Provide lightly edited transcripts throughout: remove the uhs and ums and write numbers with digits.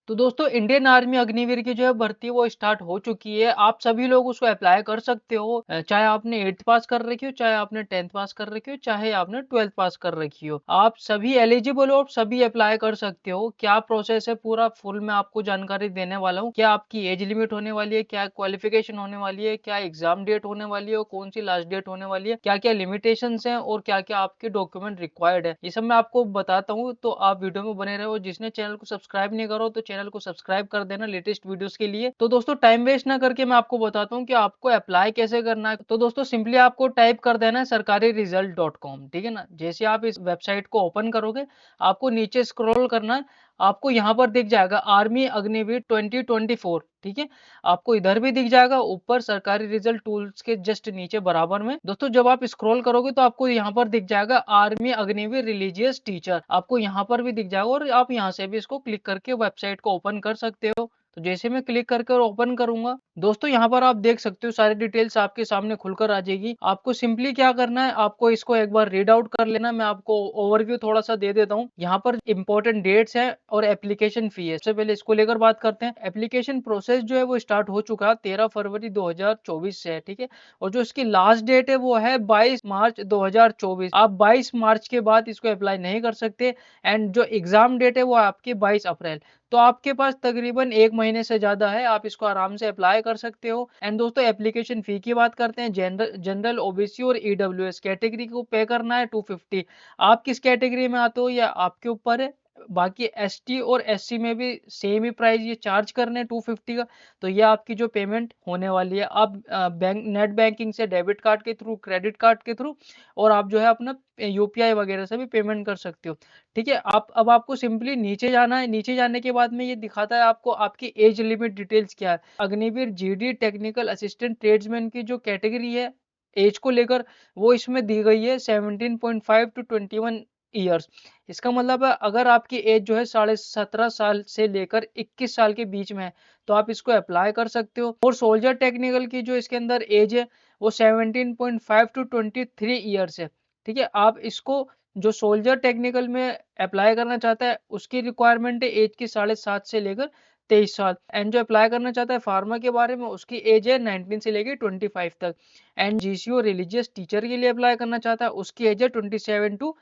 तो दोस्तों Indian army Agniveer की जो है भर्ती वो स्टार्ट हो चुकी है। आप सभी लोग उसको अप्लाई कर सकते हो। चाहे आपने 8th पास कर रखी हो, चाहे आपने 10th पास कर रखी हो, चाहे आपने 12th पास कर रखी हो। आप सभी एलिजिबल हो, आप सभी अप्लाई कर सकते हो। क्या प्रोसेस है पूरा फुल मैं आपको जानकारी देने वाला हूँ। क्या आपकी एज लिमिट होने वाली है, क्या क्वालिफिकेशन होने वाली है, क्या एग्जाम डेट होने वाली है, कौन सी लास्ट डेट होने वाली है, क्या क्या लिमिटेशंस हैं और क्या क्या आपके डॉक्यूमेंट रिक्वायर्ड है, ये सब मैं आपको बताता हूँ। तो आप वीडियो में बने रहो। जिसने चैनल को सब्सक्राइब नहीं करो तो चैनल को सब्सक्राइब कर देना लेटेस्ट वीडियोस के लिए। तो दोस्तों टाइम वेस्ट ना करके मैं आपको बताता हूँ कि आपको अप्लाई कैसे करना है। तो दोस्तों सिंपली आपको टाइप कर देना है sarkariresult.com, ठीक है ना। जैसे आप इस वेबसाइट को ओपन करोगे, आपको नीचे स्क्रॉल करना है। आपको यहाँ पर दिख जाएगा आर्मी अग्निवीर 2024, ठीक है। आपको इधर भी दिख जाएगा ऊपर सरकारी रिजल्ट टूल्स के जस्ट नीचे बराबर में। दोस्तों जब आप स्क्रॉल करोगे तो आपको यहाँ पर दिख जाएगा आर्मी अग्निवीर रिलीजियस टीचर, आपको यहाँ पर भी दिख जाएगा और आप यहाँ से भी इसको क्लिक करके वेबसाइट को ओपन कर सकते हो। तो जैसे मैं क्लिक करके ओपन करूंगा, दोस्तों यहाँ पर आप देख सकते हो सारी डिटेल्स आपके सामने खुलकर आ जाएगी। आपको सिंपली क्या करना है, आपको इसको एक बार रीड आउट कर लेना। मैं आपको ओवरव्यू थोड़ा सा दे देता हूँ। यहाँ पर इंपॉर्टेंट डेट्स हैं और एप्लीकेशन फी है। सबसे पहले इसको लेकर बात करते हैं। एप्लीकेशन प्रोसेस जो है वो स्टार्ट हो चुका है 13 फरवरी 2024 से है, ठीक है। और जो इसकी लास्ट डेट है वो है 22 मार्च 2024। आप 22 मार्च के बाद इसको अप्लाई नहीं कर सकते। एंड जो एग्जाम डेट है वो आपकी 22 अप्रैल। तो आपके पास तकरीबन 1 महीने से ज्यादा है, आप इसको आराम से अप्लाई कर सकते हो। एंड दोस्तों एप्लीकेशन फी की बात करते हैं। जनरल ओबीसी और ईडब्ल्यूएस कैटेगरी को पे करना है 250। आप किस कैटेगरी में आते हो या आपके ऊपर है। बाकी एसटी और एससी में भी सेम ही प्राइस ये चार्ज करने 250 का। तो ये आपकी जो पेमेंट होने वाली है, आप बैंक नेट बैंकिंग से डेबिट कार्ड के थ्रू, क्रेडिट कार्ड के थ्रू, और आप जो है अपना यूपीआई वगैरह से भी पेमेंट कर सकते हो, ठीक है। आप अब आपको सिंपली नीचे जाना है। नीचे जाने के बाद में ये दिखाता है आपको आपकी एज लिमिट डिटेल्स क्या है। Agniveer GD technical assistant tradesman की जो कैटेगरी है एज को लेकर, वो इसमें दी गई है 17.5 टू 21 ईयर्स। इसका मतलब है अगर आपकी एज जो है 17.5 साल से लेकर 21 साल के बीच में है तो आप इसको अप्लाई कर सकते हो। और सोल्जर टेक्निकल की जो इसके अंदर एज है वो 17.5 टू 23 ईयर्स है, ठीक है। आप इसको जो सोल्जर टेक्निकल में अप्लाई करना चाहता है उसकी रिक्वायरमेंट है एज की 7.5 से लेकर 23 साल। एंड जो अप्लाई करना चाहता है फार्मा के बारे में उसकी एज है 19 से लेकर 25 तक। एंड जीसीओ रिलीजियस टीचर के लिए अप्लाई करना चाहता है उसकी एज है 27 टू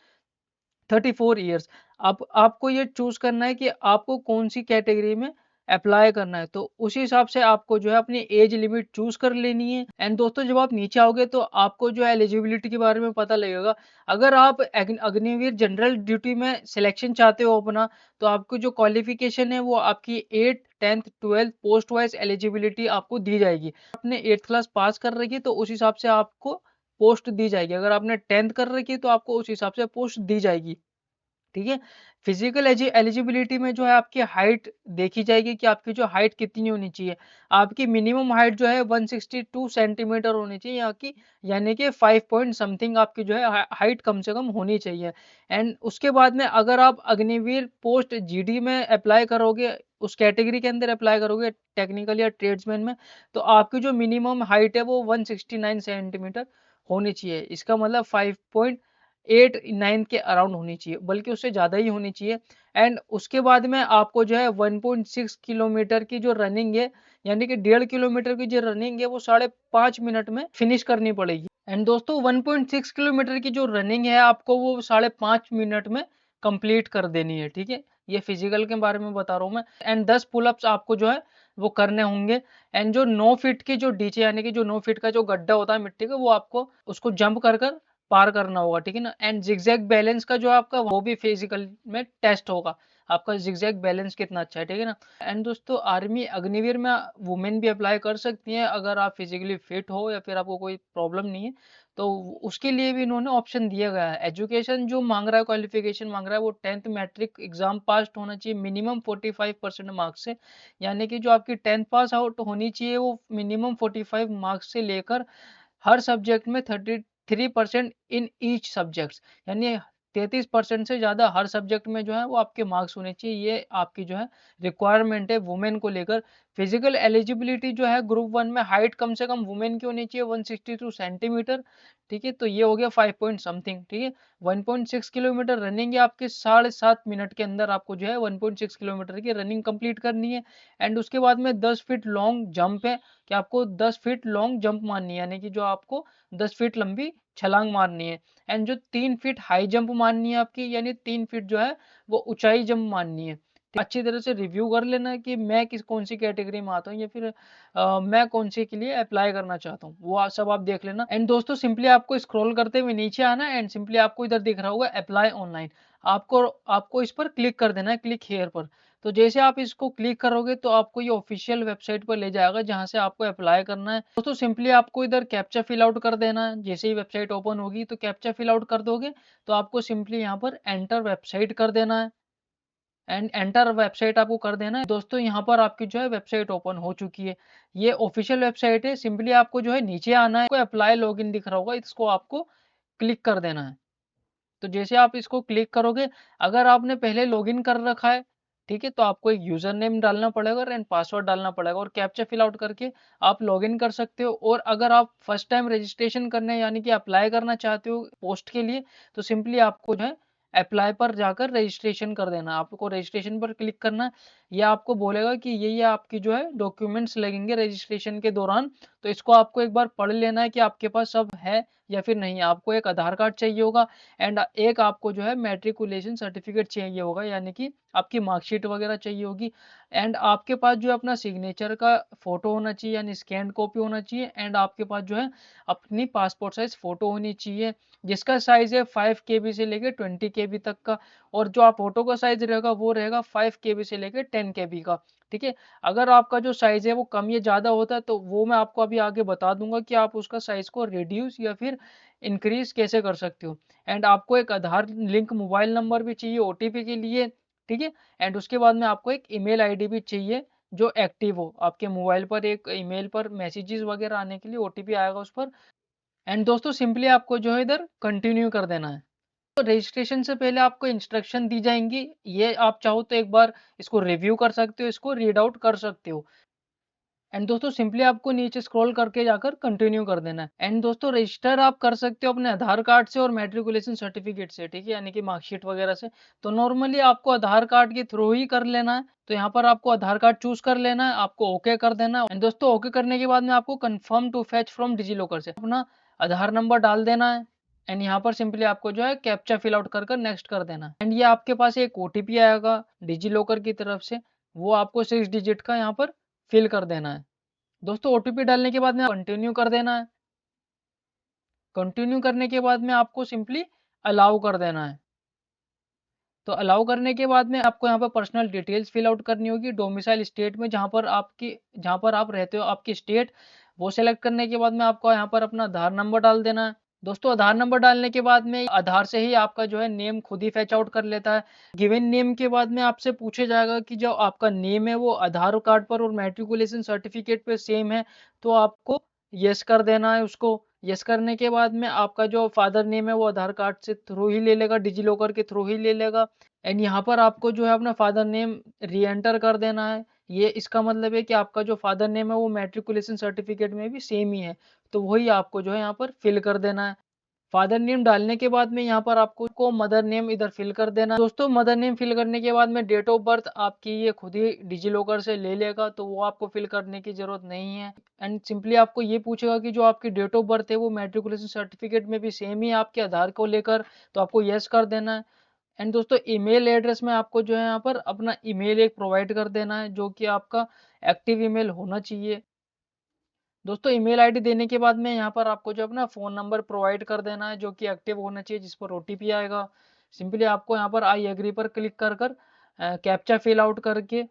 34 ईयर्स। अब आपको ये चूज करना है कि आपको कौन सी कैटेगरी में अप्लाई करना है। तो उसी हिसाब से आपको जो है अपनी एज लिमिट चूज कर लेनी है। एंड दोस्तों जब आप नीचे आओगे तो आपको जो है एलिजिबिलिटी के बारे में पता लगेगा। अगर आप अग्निवीर जनरल ड्यूटी में सिलेक्शन चाहते हो अपना, तो आपको जो क्वालिफिकेशन है वो आपकी 8th 10th 12th post wise eligibility आपको दी जाएगी। आपने 8th क्लास पास कर रखी है तो उस हिसाब से आपको पोस्ट दी जाएगी। अगर आपने 10th कर रखी है तो आपको उस हिसाब से पोस्ट दी जाएगी, ठीक है। फिजिकल एलिजिबिलिटी में जो है आपकी हाइट देखी जाएगी कि आपकी जो हाइट कितनी होनी चाहिए। आपकी मिनिमम हाइट जो है 162 सेंटीमीटर होनी चाहिए यहाँ की, यानी कि 5 पॉइंट समथिंग आपकी जो है हाइट कम से कम होनी चाहिए। एंड उसके बाद में अगर आप अग्निवीर पोस्ट जीडी में अप्लाई करोगे, उस कैटेगरी के अंदर अप्लाई करोगे टेक्निकल या ट्रेड्समैन में, तो आपकी जो मिनिमम हाइट है वो 169 सेंटीमीटर होनी चाहिए। इसका मतलब 5.89 के अराउंड होनी चाहिए, बल्कि उससे ज़्यादा ही होनी चाहिए। एंड उसके बाद में आपको जो है 1.6 किलोमीटर की जो रनिंग है, यानी कि 1.5 किलोमीटर की जो रनिंग है वो 5.5 मिनट में फिनिश करनी पड़ेगी। एंड दोस्तों 1.6 किलोमीटर की जो रनिंग है आपको वो 5.5 मिनट में कंप्लीट कर देनी है, ठीक है। ये फिजिकल के बारे में बता रहा हूँ मैं। एंड 10 पुलअप्स आपको जो है वो करने होंगे। एंड जो 9 फीट की जो डीचे, यानी कि जो 9 फीट का जो गड्ढा होता है मिट्टी का, वो आपको उसको जंप कर कर पार करना होगा, ठीक है ना। एंड जिगजैग बैलेंस का जो आपका वो भी फिजिकल में टेस्ट होगा, आपका जिगजैग बैलेंस कितना अच्छा है, ठीक है ना। एंड दोस्तों आर्मी अग्निवीर में वुमेन भी अप्लाई कर सकती हैं अगर आप फिजिकली फिट हो या फिर आपको कोई प्रॉब्लम नहीं है। तो उसके लिए भी इन्होंने ऑप्शन दिया गया है। एजुकेशन जो मांग रहा है, क्वालिफिकेशन मांग रहा है, वो 10th मैट्रिक एग्जाम पास होना चाहिए मिनिमम 45% मार्क्स से। यानी कि जो आपकी 10th पास आउट होनी चाहिए वो मिनिमम 45 मार्क्स से लेकर हर सब्जेक्ट में 33% इन ईच सब्जेक्ट्स, यानी 33% से ज़्यादा हर सब्जेक्ट में जो है वो आपके मार्क्स होने चाहिए। ये आपकी जो है रिक्वायरमेंट है वुमेन को लेकर। फिजिकल एलिजिबिलिटी जो है ग्रुप 1 में हाइट कम से कम वुमेन की होनी चाहिए 162 सेंटीमीटर, ठीक है? तो ये हो गया 5 पॉइंट समथिंग, ठीक है? 1.6 किलोमीटर रनिंग है आपके 7.5 मिनट के अंदर आपको जो है 1.6 किलोमीटर की रनिंग कंप्लीट करनी है। एंड उसके बाद में 10 फीट लॉन्ग जंप है कि आपको 10 फीट लॉन्ग जंप मारनी है, यानी कि जो आपको 10 फीट लंबी छलांग मारनी है। एंड जो 3 फीट हाई जंप मारनी है आपकी, यानी 3 फीट जो है वो ऊंचाई जंप मारनी है। अच्छी तरह से रिव्यू कर लेना कि मैं कौन सी कैटेगरी में आता हूँ या फिर मैं कौन सी के लिए अप्लाई करना चाहता हूँ, वो सब आप देख लेना। एंड दोस्तों सिंपली आपको स्क्रॉल करते हुए नीचे आना है एंड सिंपली आपको इधर दिख रहा होगा अप्लाई ऑनलाइन। आपको आपको इस पर क्लिक कर देना है, क्लिक हियर पर। तो जैसे आप इसको क्लिक करोगे तो आपको ये ऑफिशियल वेबसाइट पर ले जाएगा जहां से आपको अप्लाई करना है। दोस्तों सिंपली आपको इधर कैप्चा फिल आउट कर देना है। जैसे ही वेबसाइट ओपन होगी तो कैप्चा फिल आउट कर दोगे तो आपको सिंपली यहाँ पर एंटर वेबसाइट कर देना है। एंड एंटर वेबसाइट आपको कर देना है। दोस्तों यहाँ पर आपकी जो है वेबसाइट ओपन हो चुकी है। ये ऑफिशियल वेबसाइट है। सिंपली आपको जो है नीचे आना है, कोई अप्लाई लॉगिन दिख रहा होगा, इसको आपको क्लिक कर देना है। तो जैसे आप इसको क्लिक करोगे, अगर आपने पहले लॉगिन कर रखा है, ठीक है, तो आपको एक यूजर नेम डालना पड़ेगा एंड पासवर्ड डालना पड़ेगा और कैप्चा फिल आउट करके आप लॉगिन कर सकते हो। और अगर आप फर्स्ट टाइम रजिस्ट्रेशन करने यानी कि अप्लाई करना चाहते हो पोस्ट के लिए, तो सिंपली आपको जो है अप्लाई पर जाकर रजिस्ट्रेशन कर देना। आपको रजिस्ट्रेशन पर क्लिक करना है। या आपको बोलेगा कि ये आपकी जो है डॉक्यूमेंट्स लगेंगे रजिस्ट्रेशन के दौरान, तो इसको आपको एक बार पढ़ लेना है कि आपके पास सब है या फिर नहीं। आपको एक आधार कार्ड चाहिए होगा एंड एक आपको जो है मैट्रिकुलेशन सर्टिफिकेट चाहिए होगा, यानी कि आपकी मार्कशीट वगैरह चाहिए होगी। एंड आपके पास जो है अपना सिग्नेचर का फोटो होना चाहिए, यानी स्कैन कॉपी होना चाहिए। एंड आपके पास जो है अपनी पासपोर्ट साइज फोटो होनी चाहिए, जिसका साइज है 5 KB से लेके 20 KB तक का। और जो आप फोटो का साइज रहेगा वो रहेगा 5 KB से लेके 10 KB का, ठीक है? अगर आपका जो साइज है वो कम या ज्यादा होता है तो वो मैं आपको अभी आगे बता दूंगा कि आप उसका साइज को रिड्यूस या फिर इंक्रीज कैसे कर सकते हो। एंड आपको एक आधार लिंक मोबाइल नंबर भी चाहिए ओटीपी के लिए, ठीक है? एंड उसके बाद में आपको एक ईमेल आईडी भी चाहिए जो एक्टिव हो आपके मोबाइल पर। एक ईमेल पर मैसेजेस वगैरह आने के लिए ओटीपी आएगा उस पर। एंड दोस्तों सिंपली आपको जो है इधर कंटिन्यू कर देना है। तो रजिस्ट्रेशन से पहले आपको इंस्ट्रक्शन दी जाएंगी, ये आप चाहो तो एक बार इसको रिव्यू कर सकते हो, इसको रीड आउट कर सकते हो। एंड दोस्तों सिंपली आपको नीचे स्क्रॉल करके जाकर कंटिन्यू कर देना है। एंड दोस्तों रजिस्टर आप कर सकते हो अपने आधार कार्ड से और मैट्रिकुलेशन सर्टिफिकेट से, ठीक है, यानी कि मार्कशीट वगैरह से। तो नॉर्मली आपको आधार कार्ड के थ्रू ही कर लेना है। तो यहाँ पर आपको आधार कार्ड चूज कर लेना है, आपको ओके कर देना है। एंड दोस्तों ओके करने के बाद में आपको confirm to fetch from DigiLocker से अपना आधार नंबर डाल देना है। एंड यहाँ पर सिंपली आपको जो है कैप्चा फिल आउट कर नेक्स्ट कर देना है। एंड ये आपके पास एक ओटीपी आएगा डिजी लॉकर की तरफ से, वो आपको 6 डिजिट का यहाँ पर फिल कर देना है। दोस्तों ओटीपी डालने के बाद में कंटिन्यू कर देना है। कंटिन्यू करने के बाद में आपको सिंपली अलाउ कर देना है। तो अलाउ करने के बाद में आपको यहाँ पर पर्सनल डिटेल्स फिल आउट करनी होगी। डोमिसाइल स्टेट में जहाँ पर आप रहते हो आपकी स्टेट, वो सेलेक्ट करने के बाद में आपको यहाँ पर अपना आधार नंबर डाल देना है। दोस्तों आधार नंबर डालने के बाद में आधार से ही आपका जो है नेम खुद ही फैच आउट कर लेता है। गिवन नेम के बाद में आपसे पूछे जाएगा कि जो आपका नेम है वो आधार कार्ड पर और मैट्रिकुलेशन सर्टिफिकेट पे सेम है, तो आपको यस कर देना है उसको। यस करने के बाद में आपका जो फादर नेम है वो आधार कार्ड से थ्रू ही ले लेगा, डिजी लॉकर के थ्रू ही ले लेगा। एंड यहाँ पर आपको जो है अपना फादर नेम री एंटर कर देना है। ये इसका मतलब है कि आपका जो फादर नेम है वो मैट्रिकुलेशन सर्टिफिकेट में भी सेम ही है, तो वही आपको जो है यहाँ पर फिल कर देना है। फादर नेम डालने के बाद में यहाँ पर आपको मदर नेम इधर फिल कर देना। दोस्तों मदर नेम फिल करने के बाद में डेट ऑफ बर्थ आपकी ये खुद ही डिजी लॉकर से ले लेगा, तो वो आपको फिल करने की जरूरत नहीं है। एंड सिंपली आपको ये पूछेगा कि जो आपकी डेट ऑफ बर्थ है वो मैट्रिकुलेशन सर्टिफिकेट में भी सेम ही है आपके आधार को लेकर, तो आपको यस कर देना है। एंड दोस्तों ईमेल एड्रेस में आपको जो है यहाँ पर अपना ईमेल एक प्रोवाइड कर देना है जो कि आपका एक्टिव ईमेल होना चाहिए। दोस्तों ईमेल आईडी देने के बाद में यहाँ पर आपको जो अपना फ़ोन नंबर प्रोवाइड कर देना है जो कि एक्टिव होना चाहिए, जिस पर ओटीपी आएगा। सिंपली आपको यहाँ पर आई एग्री पर क्लिक कर कर कैप्चा फिल आउट करके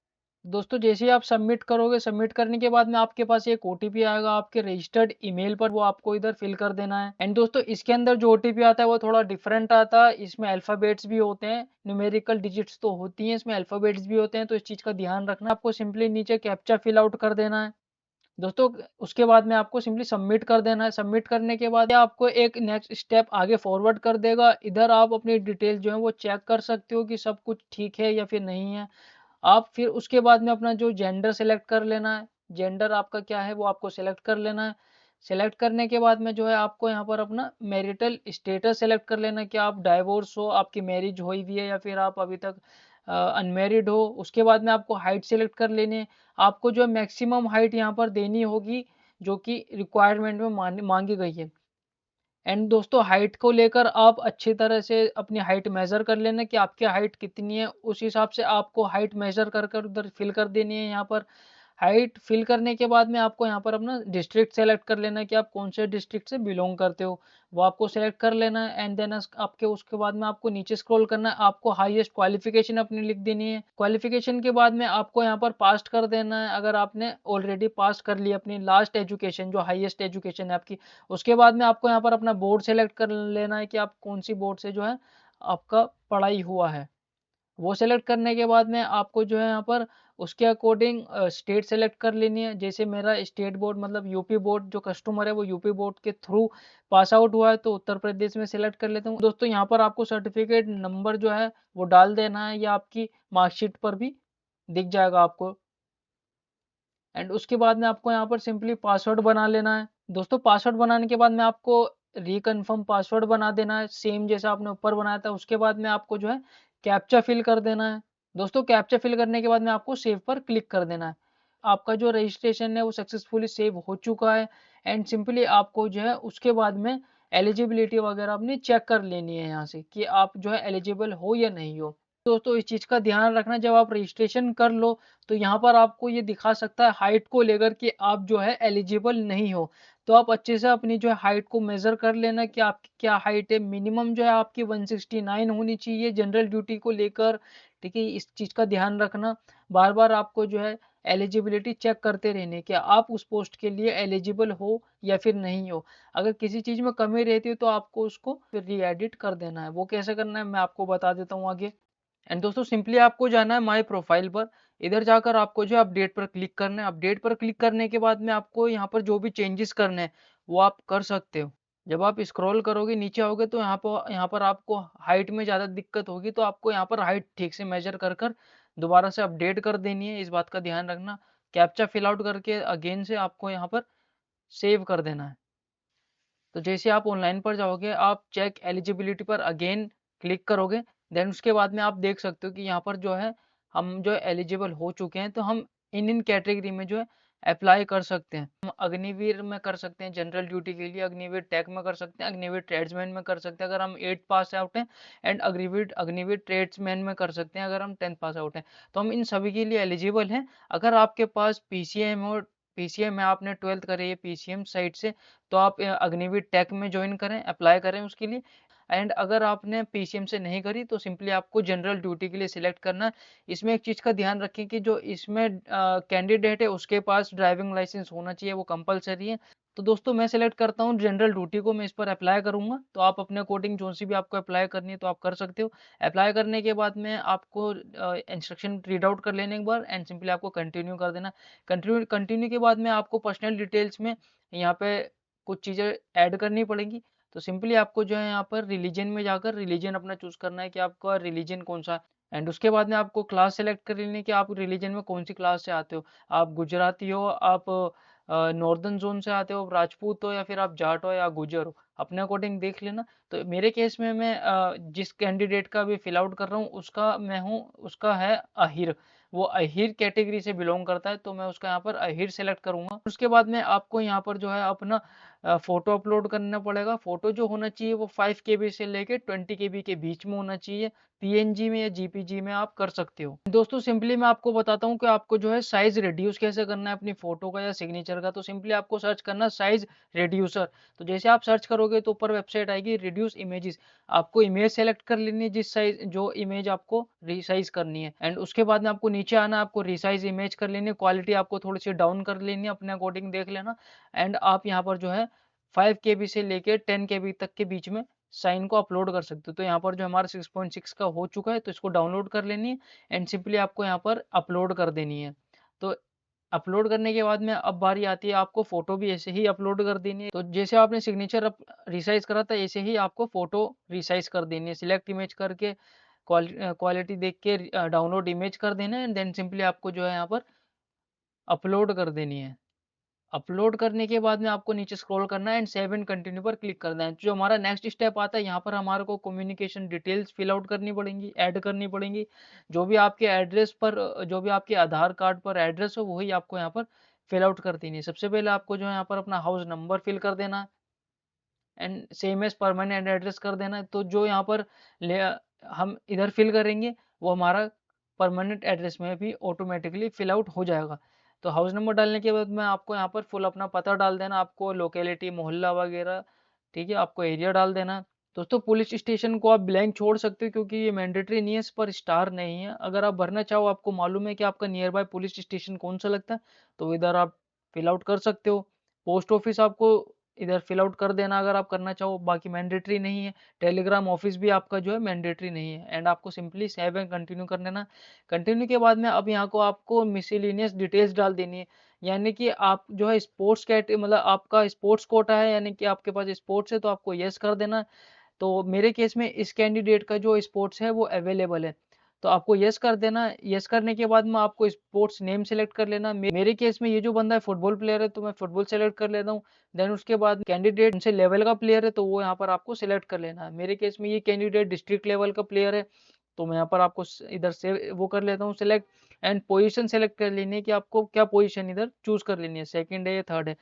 दोस्तों जैसे ही आप सबमिट करोगे, सबमिट करने के बाद में आपके पास एक ओटीपी आएगा आपके रजिस्टर्ड ईमेल पर, वो आपको इधर फिल कर देना है। एंड दोस्तों इसके अंदर जो ओटीपी आता है वो थोड़ा डिफरेंट आता है, इसमें अल्फ़ाबेट्स भी होते हैं, न्यूमेरिकल डिजिट्स तो होती हैं, इसमें अल्फ़ाबेट्स भी होते हैं, तो इस चीज़ का ध्यान रखना। आपको सिंपली नीचे कैप्चा फिल आउट कर देना है। दोस्तों उसके बाद में आपको सिंपली सबमिट कर देना है। सबमिट करने के बाद आपको एक नेक्स्ट स्टेप आगे फॉरवर्ड कर देगा। इधर आप अपनी डिटेल जो है वो चेक कर सकते हो कि सब कुछ ठीक है या फिर नहीं है। आप फिर उसके बाद में अपना जो जेंडर सेलेक्ट कर लेना है। जेंडर आपका क्या है वो आपको सेलेक्ट कर लेना है। सेलेक्ट करने के बाद में जो है आपको यहाँ पर अपना मैरिटल स्टेटस सेलेक्ट कर लेना है कि आप डाइवोर्स हो, आपकी मैरिज हुई हुई है या फिर आप अभी तक अनमैरिड हो। उसके बाद में आपको हाइट सेलेक्ट कर लेनी है। आपको जो मैक्सिमम हाइट यहाँ पर देनी होगी जो कि रिक्वायरमेंट में मांगी गई है। एंड दोस्तों हाइट को लेकर आप अच्छी तरह से अपनी हाइट मेजर कर लेना कि आपकी हाइट कितनी है। उस हिसाब से आपको हाइट मेजर कर कर उधर फिल कर देनी है। यहाँ पर हाइट फिल करने के बाद में आपको यहाँ पर अपना डिस्ट्रिक्ट सेलेक्ट कर लेना है कि आप कौन से डिस्ट्रिक्ट से बिलोंग करते हो, वो आपको सेलेक्ट कर लेना है। एंड देन आपके उसके बाद में आपको नीचे स्क्रॉल करना है, आपको हाईएस्ट क्वालिफिकेशन अपनी लिख देनी है। क्वालिफिकेशन के बाद में आपको यहाँ पर पास कर देना है अगर आपने ऑलरेडी पास कर ली अपनी लास्ट एजुकेशन जो हाईएस्ट एजुकेशन है आपकी। उसके बाद में आपको यहाँ पर अपना बोर्ड सेलेक्ट कर लेना है कि आप कौन सी बोर्ड से जो है आपका पढ़ाई हुआ है। वो सेलेक्ट करने के बाद में आपको जो है यहाँ पर उसके अकॉर्डिंग स्टेट सेलेक्ट कर लेनी है। जैसे मेरा स्टेट बोर्ड मतलब यूपी बोर्ड जो कस्टमर है वो यूपी बोर्ड के थ्रू पास आउट हुआ है तो उत्तर प्रदेश में सेलेक्ट कर लेता हूँ। दोस्तों यहाँ पर आपको सर्टिफिकेट नंबर जो है वो डाल देना है या आपकी मार्कशीट पर भी दिख जाएगा आपको। एंड उसके बाद में आपको यहाँ पर सिंपली पासवर्ड बना लेना है। दोस्तों पासवर्ड बनाने के बाद में आपको रिकन्फर्म पासवर्ड बना देना है सेम जैसा आपने ऊपर बनाया था। उसके बाद में आपको जो है कैप्चा फिल कर देना है। दोस्तों कैप्चा फिल करने के बाद में आपको सेव पर क्लिक कर देना है। आपका जो रजिस्ट्रेशन है वो सक्सेसफुली सेव हो चुका है। एंड सिंपली आपको जो है उसके बाद में एलिजिबिलिटी वगैरह अपनी चेक कर लेनी है यहाँ से कि आप जो है एलिजिबल हो या नहीं हो। दोस्तों इस चीज़ का ध्यान रखना जब आप रजिस्ट्रेशन कर लो तो यहाँ पर आपको ये दिखा सकता है हाइट को लेकर कि आप जो है एलिजिबल नहीं हो। तो आप अच्छे से अपनी जो है हाइट को मेज़र कर लेना कि आपकी क्या हाइट है। मिनिमम जो है आपकी 169 होनी चाहिए जनरल ड्यूटी को लेकर। ठीक है, इस चीज़ का ध्यान रखना। बार-बार आपको जो है एलिजिबिलिटी चेक करते रहने कि आप उस पोस्ट के लिए एलिजिबल हो या फिर नहीं हो। अगर किसी चीज़ में कमी रहती है तो आपको उसको फिर री-एडिट कर देना है। वो कैसे करना है मैं आपको बता देता हूँ आगे। एंड दोस्तों सिंपली आपको जाना है माय प्रोफाइल पर। इधर जाकर आपको जो है अपडेट पर क्लिक करना है। अपडेट पर क्लिक करने के बाद में आपको यहाँ पर जो भी चेंजेस करने हैं वो आप कर सकते हो। जब आप स्क्रॉल करोगे नीचे आओगे तो यहाँ पर आपको हाइट में ज़्यादा दिक्कत होगी तो आपको यहाँ पर हाइट ठीक से मेजर कर कर दोबारा से अपडेट कर देनी है। इस बात का ध्यान रखना। कैप्चा फिल आउट करके अगेन से आपको यहाँ पर सेव कर देना है। तो जैसे आप ऑनलाइन पर जाओगे आप चेक एलिजिबिलिटी पर अगेन क्लिक करोगे। देन उसके बाद में आप देख सकते हो कि यहाँ पर जो है हम जो एलिजिबल हो चुके हैं तो हम इन कैटेगरी में जो है अप्लाई कर सकते हैं। हम अग्निवीर में कर सकते हैं जनरल ड्यूटी के लिए, अग्निवीर टेक में कर सकते हैं, अग्निवीर ट्रेड्समैन में कर सकते हैं अगर हम 8 पास आउट हैं। एंड अग्निवीर अग्निवीर ट्रेड्समैन में कर सकते हैं अगर हम 10 पास आउट हैं। तो हम इन सभी के लिए एलिजिबल हैं। अगर आपके पास पीसीएम और पीसीएम है आपने 12th करी है पीसीएम साइड से तो आप अग्निवीर टेक में ज्वाइन करें, अप्लाई करें उसके लिए। एंड अगर आपने पीसीएम से नहीं करी तो सिंपली आपको जनरल ड्यूटी के लिए सिलेक्ट करना है। इसमें एक चीज़ का ध्यान रखें कि जो इसमें कैंडिडेट है उसके पास ड्राइविंग लाइसेंस होना चाहिए, वो कंपलसरी है। तो दोस्तों मैं सिलेक्ट करता हूँ जनरल ड्यूटी को, मैं इस पर अप्लाई करूँगा। तो आप अपने अकॉर्डिंग जो सी भी आपको अप्लाई करनी है तो आप कर सकते हो। अप्लाई करने के बाद में आपको इंस्ट्रक्शन रीड आउट कर लेने के बाद एंड सिंपली आपको कंटिन्यू कर देना। कंटिन्यू कंटिन्यू के बाद में आपको पर्सनल डिटेल्स में यहाँ पे कुछ चीज़ें ऐड करनी पड़ेंगी। तो सिंपली आपको जो है यहाँ पर रिलीजन में जाकर रिलीजन अपना चूज़ करना है कि आपका रिलीजन कौन-सा है। एंड उसके बाद में आपको क्लास सेलेक्ट कर लेनी है कि आप रिलीजन में कौन-सी क्लास से आते हो। आप गुजराती हो, आप नॉर्दर्न ज़ोन से आते हो, राजपूत हो या फिर आप जाट हो या गुर्जर हो, अपने अकॉर्डिंग देख लेना। तो मेरे केस में मैं जिस कैंडिडेट का भी फिल आउट कर रहा हूँ उसका मैं हूँ उसका है अहिर। वो अहिर कैटेगरी से बिलॉन्ग करता है तो मैं उसका यहाँ पर अहिर सेलेक्ट करूँगा। उसके बाद में आपको यहाँ पर जो है अपना फ़ोटो अपलोड करना पड़ेगा। फ़ोटो जो होना चाहिए वो 5 केबी से लेके 20 केबी के बीच में होना चाहिए। पीएनजी में या जेपीजी में आप कर सकते हो। दोस्तों सिंपली मैं आपको बताता हूँ कि आपको जो है साइज़ रिड्यूस कैसे करना है अपनी फ़ोटो का या सिग्नेचर का। तो सिंपली आपको सर्च करना है साइज़ रिड्यूसर। तो जैसे आप सर्च करोगे तो ऊपर वेबसाइट आएगी रिड्यूस इमेजेस। आपको इमेज सेलेक्ट कर लेनी है जिस साइज़ जो इमेज आपको रिसाइज़ करनी है। एंड उसके बाद में आपको नीचे आना है, आपको रिसाइज़ इमेज कर लेनी है। क्वालिटी आपको थोड़ी-सी डाउन कर लेनी है, अपने अकॉर्डिंग देख लेना। एंड आप यहाँ पर जो है 5 केबी से लेके 10 केबी तक के बीच में साइन को अपलोड कर सकते हो। तो यहाँ पर जो हमारा 6.6 का हो चुका है तो इसको डाउनलोड कर लेनी है एंड सिंपली आपको यहाँ पर अपलोड कर देनी है। तो अपलोड करने के बाद में अब बारी आती है आपको फ़ोटो भी ऐसे ही अपलोड कर देनी है। तो जैसे आपने सिग्नेचर रिसाइज़ करा था ऐसे ही आपको फ़ोटो रिसाइज़ कर देनी है। सिलेक्ट इमेज करके क्वालिटी देख के डाउनलोड इमेज कर देना है एंड देन सिंपली आपको जो है यहाँ पर अपलोड कर देनी है। अपलोड करने के बाद में आपको नीचे स्क्रॉल करना है एंड सेव एंड कंटिन्यू पर क्लिक करना है। जो हमारा नेक्स्ट स्टेप आता है यहाँ पर हमारे को कम्युनिकेशन डिटेल्स फिल आउट करनी पड़ेंगी, ऐड करनी पड़ेंगी। जो भी आपके एड्रेस पर जो भी आपके आधार कार्ड पर एड्रेस हो वही आपको यहाँ पर फिल आउट कर देनी है। सबसे पहले आपको जो है यहाँ पर अपना हाउस नंबर फिल कर देना है and same as permanent address कर देना है। तो जो यहाँ पर ले हम इधर फिल करेंगे वो हमारा परमानेंट एड्रेस में भी ऑटोमेटिकली फिल आउट हो जाएगा। तो हाउस नंबर डालने के बाद में आपको यहाँ पर फुल अपना पता डाल देना, आपको लोकेलिटी मोहल्ला वगैरह, ठीक है, आपको एरिया डाल देना। दोस्तों पुलिस स्टेशन को आप ब्लैंक छोड़ सकते हो क्योंकि ये मैंडेटरी नहीं है, इस पर स्टार नहीं है। अगर आप भरना चाहो, आपको मालूम है कि आपका नियर बाय पुलिस स्टेशन कौन सा लगता है, तो इधर आप फिल आउट कर सकते हो। पोस्ट ऑफिस आपको इधर फिल आउट कर देना अगर आप करना चाहो, बाकी मैंडेटरी नहीं है। टेलीग्राम ऑफिस भी आपका जो है मैंडेटरी नहीं है एंड आपको सिंपली सेव एंड कंटिन्यू कर देना। कंटिन्यू के बाद में अब यहाँ को आपको मिसलेनियस डिटेल्स डाल देनी है, यानी कि आप जो है स्पोर्ट्स कैट मतलब आपका स्पोर्ट्स कोटा है, यानी कि आपके पास स्पोर्ट्स है तो आपको यस कर देना। तो मेरे केस में इस कैंडिडेट का जो स्पोर्ट्स है वो अवेलेबल है, तो आपको यस कर देना। यस करने के बाद में आपको स्पोर्ट्स नेम सेलेक्ट कर लेना। मेरे केस में ये जो बंदा है फुटबॉल प्लेयर है तो मैं फुटबॉल सेलेक्ट कर लेता हूँ। देन उसके बाद कैंडिडेट से लेवल का प्लेयर है तो वो यहाँ पर आपको सिलेक्ट कर लेना है। मेरे केस में ये कैंडिडेट डिस्ट्रिक्ट लेवल का प्लेयर है तो मैं यहाँ पर आपको इधर से वो कर लेता हूँ सिलेक्ट एंड पोजीशन सेलेक्ट कर लेनी है कि आपको क्या पोजीशन इधर चूज कर लेनी है, सेकंड है या थर्ड है,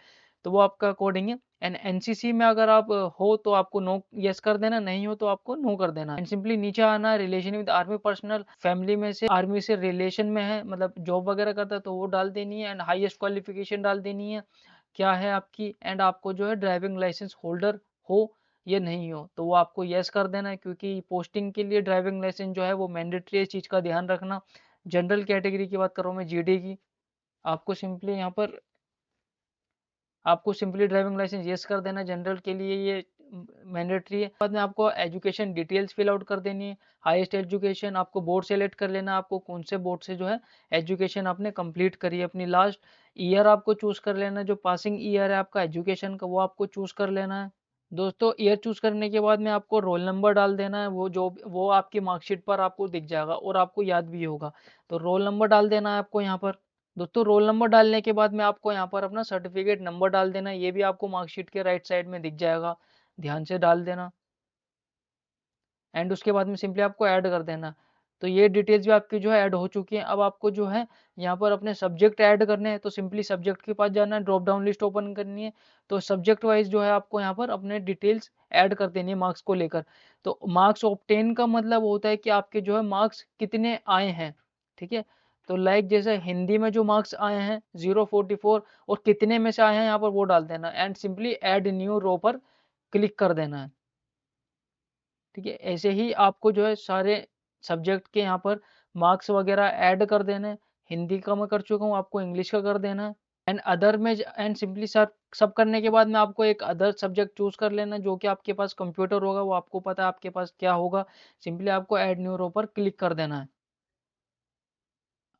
तो वो आपका अकॉर्डिंग है। एंड एनसीसी में अगर आप हो तो आपको नो यस कर देना, नहीं हो तो आपको नो कर देना एंड सिंपली नीचे आना। Relation with army personnel, family में से आर्मी से रिलेशन में है मतलब जॉब वगैरह करता है तो वो डाल देनी है एंड हाईएस्ट क्वालिफिकेशन डाल देनी है क्या है आपकी, एंड आपको जो है ड्राइविंग लाइसेंस होल्डर हो या नहीं हो तो वो आपको यस कर देना है क्योंकि पोस्टिंग के लिए ड्राइविंग लाइसेंस जो है वो मैंडेटरी है, इस चीज़ का ध्यान रखना। जनरल कैटेगरी की बात कर रहा हूँ मैं, जीडी की, आपको सिंपली यहाँ पर आपको सिंपली ड्राइविंग लाइसेंस यस कर देना। जनरल के लिए ये मैंडेटरी है। बाद में आपको एजुकेशन डिटेल्स फिल आउट कर देनी है। हाईएस्ट एजुकेशन आपको बोर्ड सेलेक्ट कर लेना, आपको कौन से बोर्ड से जो है एजुकेशन आपने कंप्लीट करी है अपनी। लास्ट ईयर आपको चूज कर लेना, जो पासिंग ईयर है आपका एजुकेशन का वो आपको चूज कर लेना है। दोस्तों ईयर चूज करने के बाद में आपको रोल नंबर डाल देना है, वो आपकी मार्कशीट पर आपको दिख जाएगा और आपको याद भी होगा, तो रोल नंबर डाल देना है आपको यहाँ पर। दोस्तों रोल नंबर डालने के बाद में आपको यहाँ पर अपना सर्टिफिकेट नंबर डाल देना है, ये भी आपको मार्कशीट के राइट साइड में दिख जाएगा, ध्यान से डाल देना एंड उसके बाद में सिंपली आपको ऐड कर देना। तो ये डिटेल्स भी आपकी जो है ऐड हो चुकी हैं। अब आपको जो है यहाँ पर अपने सब्जेक्ट ऐड करने हैं, तो सिंपली सब्जेक्ट के पास जाना है, ड्रॉप डाउन लिस्ट ओपन करनी है। तो सब्जेक्ट वाइज जो है आपको यहाँ पर अपने डिटेल्स ऐड कर देनी है मार्क्स को लेकर। तो मार्क्स ऑब्टेन का मतलब होता है कि आपके जो है मार्क्स कितने आए हैं, ठीक है। तो लाइक जैसे हिंदी में जो मार्क्स आए हैं 044 और कितने में से आए हैं यहाँ पर वो डाल देना and simply add new row पर क्लिक कर देना है, ठीक है। ऐसे ही आपको जो है सारे सब्जेक्ट के यहाँ पर मार्क्स वगैरह ऐड कर देना है। हिंदी का मैं कर चुका हूँ, आपको इंग्लिश का कर देना है एंड अदर में एंड सिंपली सब करने के बाद में आपको एक अदर सब्जेक्ट चूज कर लेना जो कि आपके पास कंप्यूटर होगा, वो आपको पता है आपके पास क्या होगा। सिंपली आपको ऐड न्यू रो पर क्लिक कर देना है।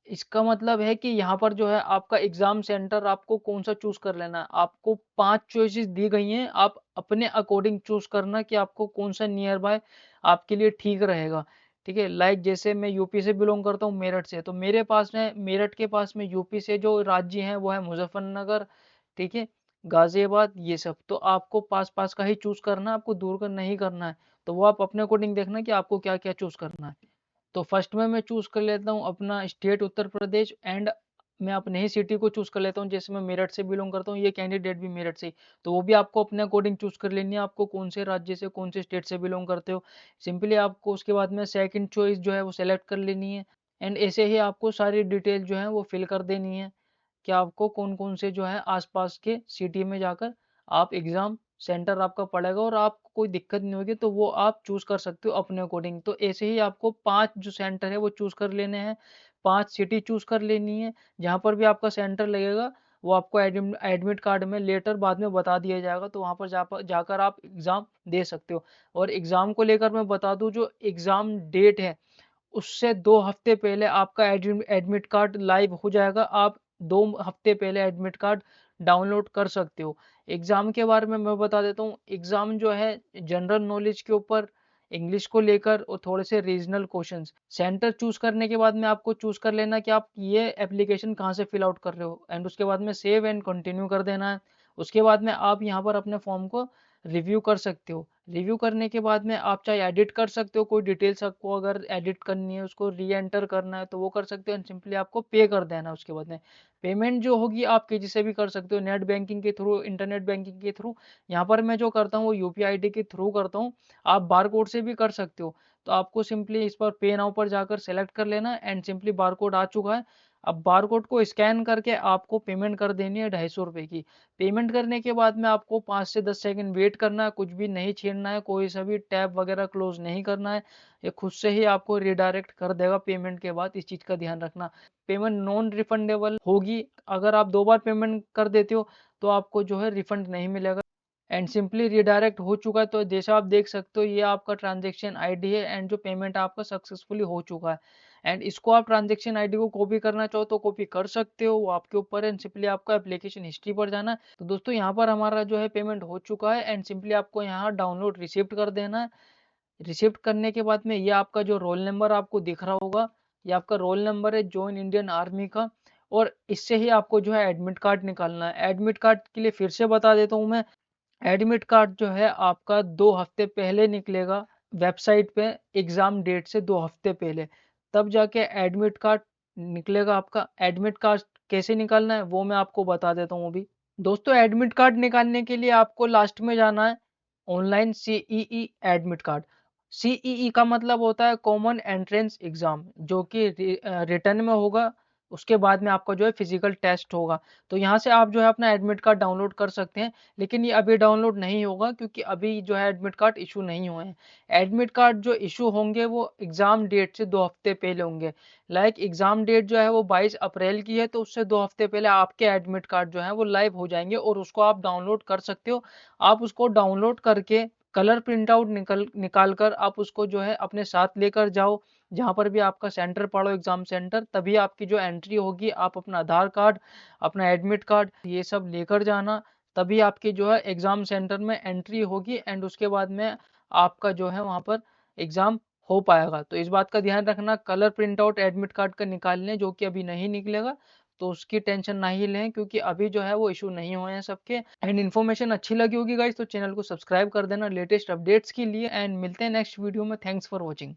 इसका मतलब है कि यहाँ पर जो है आपका एग्जाम सेंटर आपको कौन सा चूज कर लेना है। आपको 5 चॉइसेस दी गई हैं, आप अपने अकॉर्डिंग चूज करना कि आपको कौन सा नियर बाय आपके लिए ठीक रहेगा, ठीक है। लाइक जैसे मैं यूपी से बिलोंग करता हूँ, मेरठ से, तो मेरे पास में मेरठ के पास में यूपी से जो राज्य हैं वो है मुजफ्फरनगर, ठीक है, गाजियाबाद, ये सब। तो आपको पास पास का ही चूज करना है, आपको दूर का नहीं करना है। तो वो आप अपने अकॉर्डिंग देखना कि आपको क्या क्या चूज करना है। तो फर्स्ट में मैं चूज कर लेता हूँ अपना स्टेट उत्तर प्रदेश एंड मैं अपने ही सिटी को चूज कर लेता हूँ। जैसे मैं मेरठ से बिलोंग करता हूँ, ये कैंडिडेट भी मेरठ से ही, तो वो भी आपको अपने अकॉर्डिंग चूज कर लेनी है, आपको कौन से राज्य से कौन से स्टेट से बिलोंग करते हो। सिंपली आपको उसके बाद में सेकंड चॉइस जो है वो सेलेक्ट कर लेनी है एंड ऐसे ही आपको सारी डिटेल जो है वो फिल कर देनी है कि आपको कौन कौन से जो है आसपास के सिटी में जाकर आप एग्जाम सेंटर आपका पड़ेगा और आपको कोई दिक्कत नहीं होगी, तो वो आप चूज कर सकते हो अपने अकॉर्डिंग। तो ऐसे ही आपको 5 जो सेंटर है वो चूज कर लेने हैं, 5 सिटी चूज कर लेनी है। जहाँ पर भी आपका सेंटर लगेगा वो आपको एडमिट कार्ड में लेटर बाद में बता दिया जाएगा, तो वहाँ पर जाकर आप एग्जाम दे सकते हो। और एग्जाम को लेकर मैं बता दूं, जो एग्जाम डेट है उससे 2 हफ्ते पहले आपका एडमिट कार्ड लाइव हो जाएगा। आप 2 हफ्ते पहले एडमिट कार्ड डाउनलोड कर सकते हो। एग्ज़ाम के बारे में मैं बता देता हूँ, एग्ज़ाम जो है जनरल नॉलेज के ऊपर, इंग्लिश को लेकर और थोड़े से रीजनल क्वेश्चंस। सेंटर चूज़ करने के बाद में आपको चूज़ कर लेना कि आप ये एप्लीकेशन कहाँ से फिल आउट कर रहे हो, एंड उसके बाद में सेव एंड कंटिन्यू कर देना है। उसके बाद में आप यहाँ पर अपने फॉर्म को रिव्यू कर सकते हो। रिव्यू करने के बाद में आप चाहे एडिट कर सकते हो, कोई डिटेल्स आपको अगर एडिट करनी है, उसको री एंटर करना है तो वो कर सकते हो, एंड सिंपली आपको पे कर देना है। उसके बाद में पेमेंट जो होगी आप किसी से भी कर सकते हो, नेट बैंकिंग के थ्रू, इंटरनेट बैंकिंग के थ्रू। यहाँ पर मैं जो करता हूँ वो यूपीआई आईडी के थ्रू करता हूँ। आप बारकोड से भी कर सकते हो। तो आपको सिंपली इस पर पे नाउ पर जाकर सेलेक्ट कर लेना है, एंड सिंपली बारकोड आ चुका है। अब बारकोड को स्कैन करके आपको पेमेंट कर देनी है 250 रुपए की। पेमेंट करने के बाद में आपको 5 से 10 सेकंड वेट करना है, कुछ भी नहीं छेड़ना है, कोई सा भी टैब वगैरह क्लोज नहीं करना है। ये खुद से ही आपको रिडायरेक्ट कर देगा पेमेंट के बाद, इस चीज़ का ध्यान रखना। पेमेंट नॉन रिफंडेबल होगी, अगर आप 2 बार पेमेंट कर देते हो तो आपको जो है रिफंड नहीं मिलेगा। एंड सिंपली रिडायरेक्ट हो चुका है, तो जैसा आप देख सकते हो ये आपका ट्रांजैक्शन आईडी है, एंड जो पेमेंट आपका सक्सेसफुली हो चुका है। एंड इसको आप ट्रांजैक्शन आईडी को कॉपी करना चाहो तो कॉपी कर सकते हो, वो आपके ऊपर है। सिंपली आपको एप्लीकेशन हिस्ट्री पर जाना है। तो दोस्तों यहाँ पर हमारा जो है पेमेंट हो चुका है, एंड सिंपली आपको यहाँ डाउनलोड रिसिप्ट कर देना है। रिसिप्ट करने के बाद में ये आपका जो रोल नंबर आपको दिख रहा होगा, ये आपका रोल नंबर है जॉइन इंडियन आर्मी का, और इससे ही आपको जो है एडमिट कार्ड निकालना है। एडमिट कार्ड के लिए फिर से बता देता हूँ मैं, एडमिट कार्ड जो है आपका 2 हफ्ते पहले निकलेगा वेबसाइट पे, एग्ज़ाम डेट से 2 हफ्ते पहले, तब जाके एडमिट कार्ड निकलेगा आपका। एडमिट कार्ड कैसे निकालना है वो मैं आपको बता देता हूँ अभी। दोस्तों एडमिट कार्ड निकालने के लिए आपको लास्ट में जाना है online CEE admit card. CEE का मतलब होता है कॉमन एंट्रेंस एग्जाम, जो कि रिटर्न में होगा। उसके बाद में आपका जो है फिजिकल टेस्ट होगा। तो यहाँ से आप जो है अपना एडमिट कार्ड डाउनलोड कर सकते हैं, लेकिन ये अभी डाउनलोड नहीं होगा क्योंकि अभी जो है एडमिट कार्ड इशू नहीं हुए हैं। एडमिट कार्ड जो इशू होंगे वो एग्जाम डेट से 2 हफ्ते पहले होंगे। लाइक एग्जाम डेट जो है वो 22 अप्रैल की है, तो उससे 2 हफ्ते पहले आपके एडमिट कार्ड जो है वो लाइव हो जाएंगे और उसको आप डाउनलोड कर सकते हो। आप उसको डाउनलोड करके कलर प्रिंट आउट निकाल कर आप उसको जो है अपने साथ लेकर जाओ, जहाँ पर भी आपका सेंटर पड़ो एग्जाम सेंटर, तभी आपकी जो एंट्री होगी। आप अपना आधार कार्ड, अपना एडमिट कार्ड ये सब लेकर जाना, तभी आपकी जो है एग्जाम सेंटर में एंट्री होगी, एंड उसके बाद में आपका जो है वहाँ पर एग्जाम हो पाएगा। तो इस बात का ध्यान रखना, colour print out admit card का निकाल लें, जो कि अभी नहीं निकलेगा, तो उसकी टेंशन ना ही लें क्योंकि अभी जो है वो इशू नहीं हुए हैं सबके। एंड इन्फॉर्मेशन अच्छी लगी होगी गाइस तो चैनल को सब्सक्राइब कर देना लेटेस्ट अपडेट्स के लिए, एंड मिलते हैं नेक्स्ट वीडियो में। Thanks for watching.